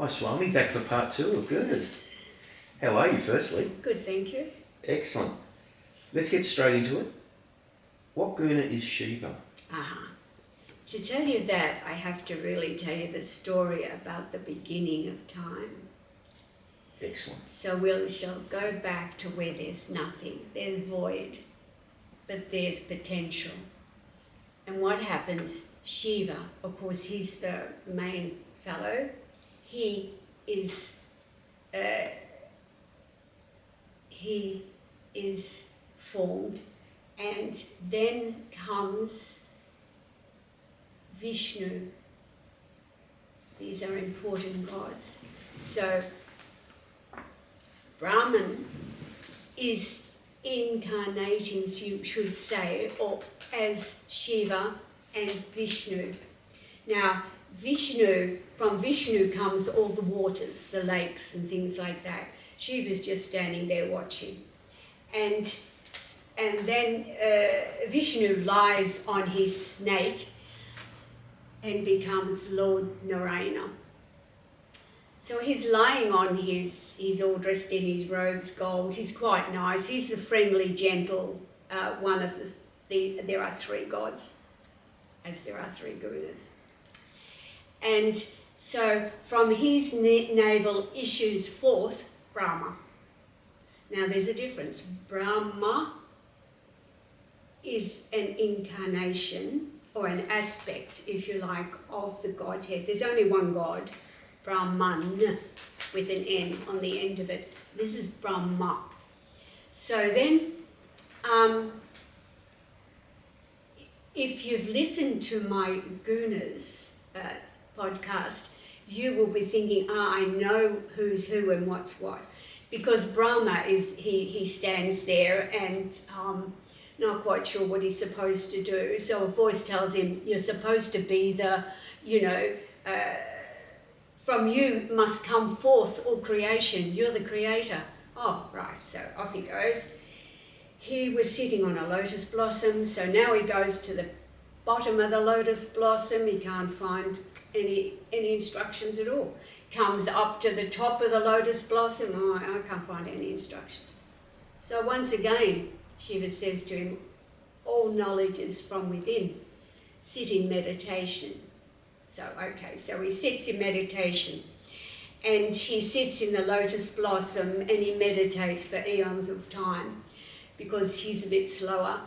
Hi Swami, back for part 2 of Gunas. How are you firstly? Good, thank you. Excellent. Let's get straight into it. What Guna is Shiva? To tell you that, I have to really tell you the story about the beginning of time. Excellent. So we shall go back to where there's nothing. There's void, but there's potential. And what happens? Shiva, of course, he's the main fellow. He is formed, and then comes Vishnu. These are important gods. So Brahman is incarnating, you should say, or as Shiva and Vishnu. Now, from Vishnu comes all the waters, the lakes and things like that. Shiva's just standing there watching. And then Vishnu lies on his snake and becomes Lord Narayana. So he's lying on he's all dressed in his robes, gold. He's quite nice. He's the friendly, gentle one of there are 3 gods, as there are 3 Gunas. And so from his navel issues forth Brahma. Now there's a difference. Brahma is an incarnation, or an aspect, if you like, of the Godhead. There's only one God, Brahman, with an N on the end of it. This is Brahma. So then, if you've listened to my Gunas podcast, you will be thinking, I know who's who and what's what. Because Brahma he stands there and not quite sure what he's supposed to do. So a voice tells him, you're supposed to be the, from you must come forth all creation. You're the creator. Oh, right, so off he goes. He was sitting on a lotus blossom, so now he goes to the bottom of the lotus blossom. He can't find any instructions at all. Comes up to the top of the lotus blossom. Oh, I can't find any instructions. So once again, Shiva says to him, all knowledge is from within. Sit in meditation. So he sits in meditation. And he sits in the lotus blossom and he meditates for eons of time because he's a bit slower.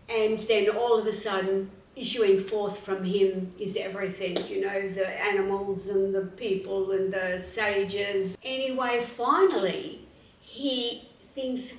And then all of a sudden, issuing forth from him is everything, the animals and the people and the sages. Anyway, finally, he thinks,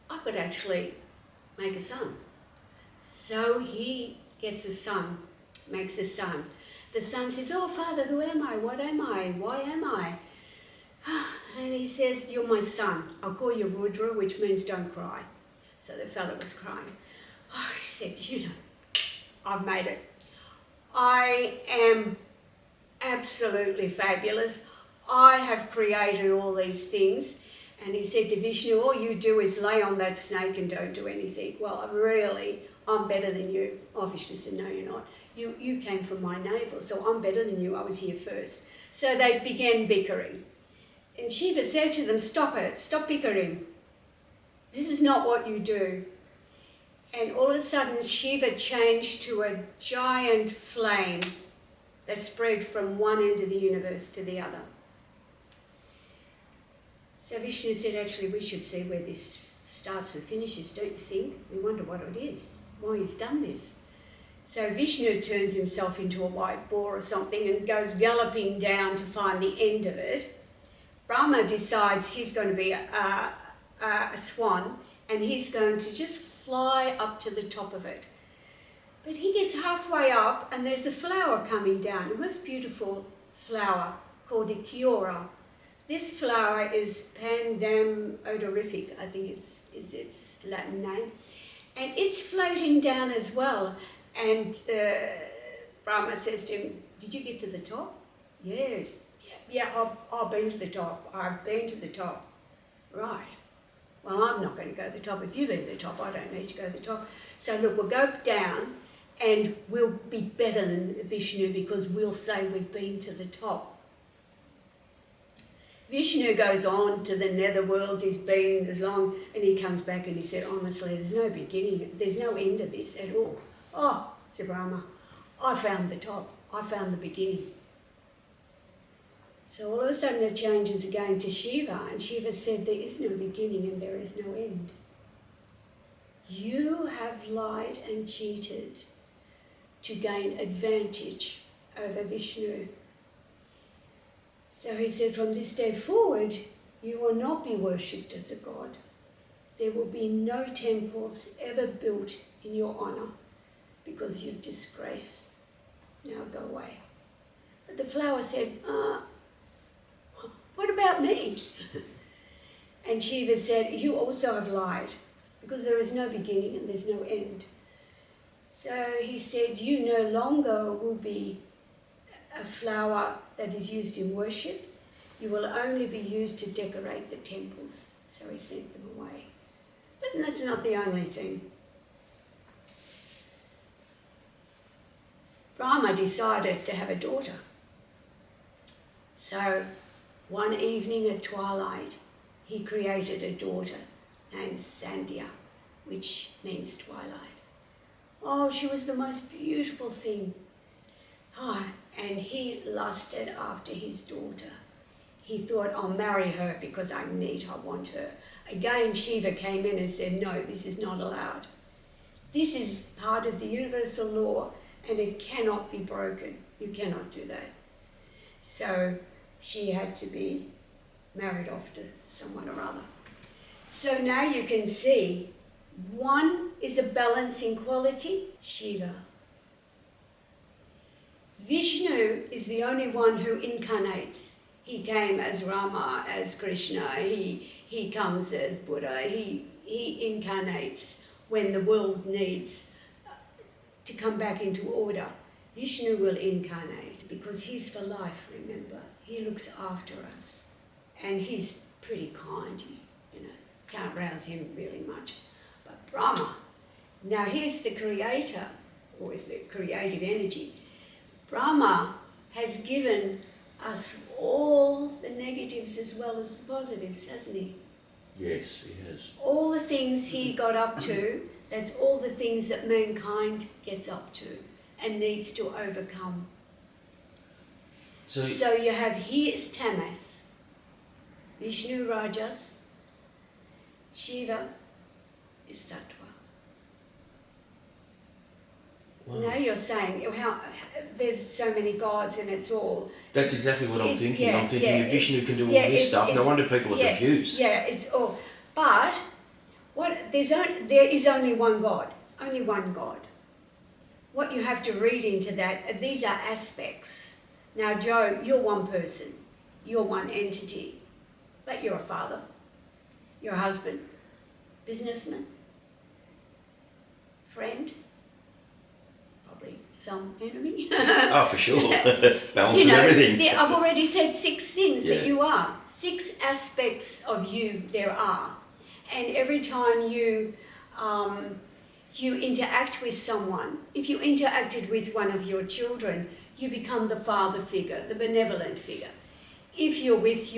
I could actually make a son. So he gets a son, makes a son. The son says, oh, Father, who am I? What am I? Why am I? And he says, you're my son. I'll call you Rudra, which means don't cry. So the fellow was crying. Oh, he said, I've made it. I am absolutely fabulous. I have created all these things. And he said to Vishnu, all you do is lay on that snake and don't do anything. Well, really, I'm better than you. Oh, Vishnu said, no, you're not. You came from my navel, so I'm better than you. I was here first. So they began bickering. And Shiva said to them, stop it, stop bickering. This is not what you do. And all of a sudden, Shiva changed to a giant flame that spread from one end of the universe to the other. So Vishnu said, actually, we should see where this starts and finishes, don't you think? We wonder what it is, why he's done this. So Vishnu turns himself into a white boar or something and goes galloping down to find the end of it. Brahma decides he's going to be a swan and he's going to just fly up to the top of it. But he gets halfway up and there's a flower coming down, a most beautiful flower called a Kiora. This flower is Pandam odorific, I think is its Latin name. And it's floating down as well. And Brahma says to him, did you get to the top? Yes. Yeah, I've been to the top. I've been to the top. Right. Well, I'm not going to go to the top. If you've been to the top, I don't need to go to the top. So look, we'll go down and we'll be better than Vishnu because we'll say we've been to the top. Vishnu goes on to the netherworld, he's been as long, and he comes back and he said, honestly, there's no beginning, there's no end of this at all. Oh, said Brahma, I found the top, I found the beginning. So all of a sudden it changes again to Shiva, and Shiva said, there is no beginning and there is no end. You have lied and cheated to gain advantage over Vishnu. So he said, from this day forward, you will not be worshipped as a god. There will be no temples ever built in your honour because you disgrace. Now go away. But the flower said, what about me? And Shiva said, you also have lied because there is no beginning and there's no end. So he said, you no longer will be a flower that is used in worship. You will only be used to decorate the temples. So he sent them away. But that's not the only thing. Brahma decided to have a daughter. So one evening at twilight, he created a daughter named Sandhya, which means twilight. Oh, she was the most beautiful thing. Oh, and he lusted after his daughter. He thought, I'll marry her because I want her. Again, Shiva came in and said, no, this is not allowed. This is part of the universal law and it cannot be broken. You cannot do that. So she had to be married off to someone or other. So now you can see, one is a balancing quality, Shiva. Vishnu is the only one who incarnates. He came as Rama, as Krishna, he comes as Buddha, he incarnates when the world needs to come back into order. Vishnu will incarnate because he's for life, remember. He looks after us. And he's pretty kind, can't rouse him really much. But Brahma, now here's the creator, or is the creative energy. Brahma has given us all the negatives as well as the positives, hasn't he? Yes, he has. All the things he got up to, that's all the things that mankind gets up to and needs to overcome. So you have here is Tamas, Vishnu Rajas, Shiva is Sattva. Wow. Now you're saying how there's so many gods and it's all. That's exactly what I'm thinking. Yeah, I'm thinking if Vishnu can do all this stuff, no wonder people are confused. Yeah, it's all. But there is only one God. Only one God. What you have to read into that, these are aspects. Now, Joe, you're one person. You're one entity. But you're a father. You're a husband. Businessman. Friend. Probably some enemy. Oh, for sure. Balance everything. I've already said 6 things Yeah. that you are. 6 aspects of you there are. And every time you interact with someone, if you interacted with one of your children, you become the father figure, the benevolent figure. If you're with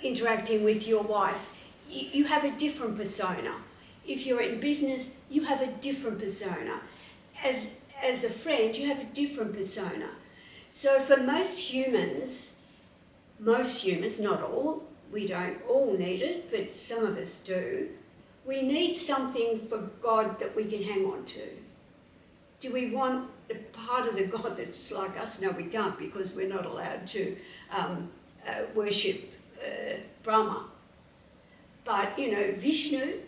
interacting with your wife, you have a different persona. If you're in business, you have a different persona. As a friend, you have a different persona. So for most humans, not all, we don't all need it, but some of us do. We need something for God that we can hang on to. Do we want a part of the God that's like us? No, we can't, because we're not allowed to worship Brahma. But, Vishnu,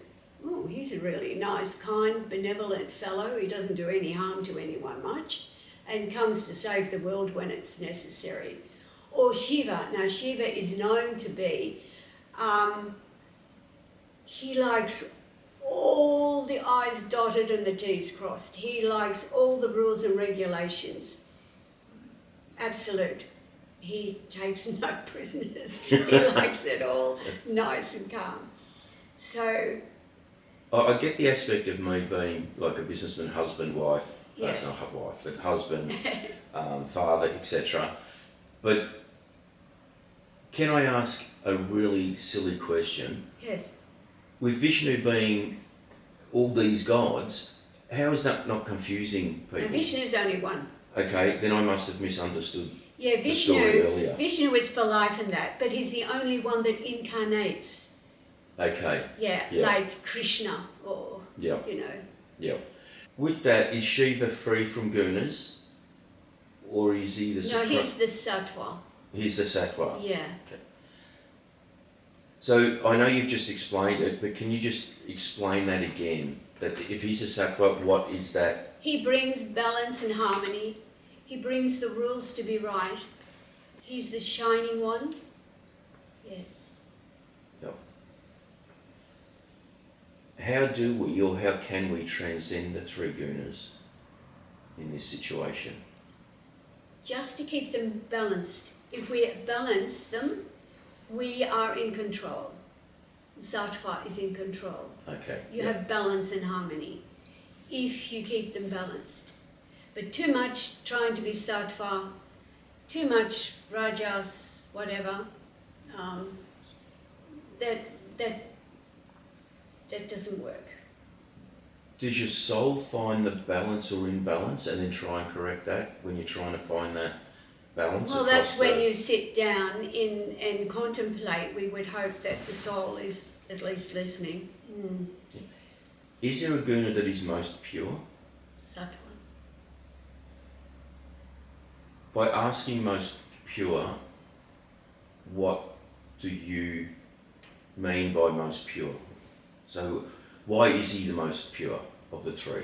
he's a really nice, kind, benevolent fellow. He doesn't do any harm to anyone much and comes to save the world when it's necessary. Or Shiva. Now, Shiva is known to be, he likes all the I's dotted and the T's crossed. He likes all the rules and regulations. Absolute. He takes no prisoners. He likes it all nice and calm. So... I get the aspect of me being like a businessman, husband, wife, not wife, but husband, father, etc. But Can I ask a really silly question? Yes. With Vishnu being all these gods, how is that not confusing people? Now, Vishnu is only one. Okay, then I must have misunderstood Yeah, the story earlier. Vishnu is for life and that, but he's the only one that incarnates. Okay. Yeah, Yeah. like Krishna or, Yeah. you know. Yeah. With that, is Shiva free from Gunas? Or is he the No, he's the Sattva. He's the Sattva. Yeah. Okay. So I know you've just explained it, but can you just explain that again? That if he's a Sattva, what is that? He brings balance and harmony. He brings the rules to be right. He's the shining one. Yes. Yep. How do we or how can we transcend the three gunas in this situation? Just to keep them balanced. If we balance them, we are in control. Sattva is in control. Okay. You have balance and harmony if you keep them balanced. But too much trying to be sattva, too much rajas, whatever, that doesn't work. Does your soul find the balance or imbalance and then try and correct that when you're trying to find that balance? Well, that's when you sit down and contemplate. We would hope that the soul is at least listening. Yeah. Is there a guna that is most pure? Sattva. By asking most pure, what do you mean by most pure? So why is he the most pure of the three?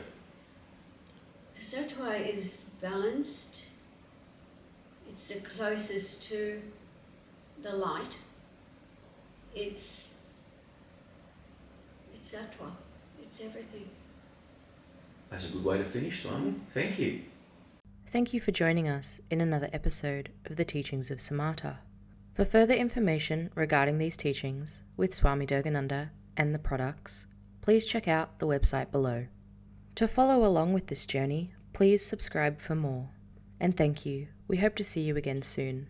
Sattva is balanced. It's the closest to the light. It's Sattva. It's everything. That's a good way to finish, Swami. Thank you. Thank you for joining us in another episode of the Teachings of Samata. For further information regarding these teachings with Swami Durgananda and the products, please check out the website below. To follow along with this journey, please subscribe for more. And thank you. We hope to see you again soon.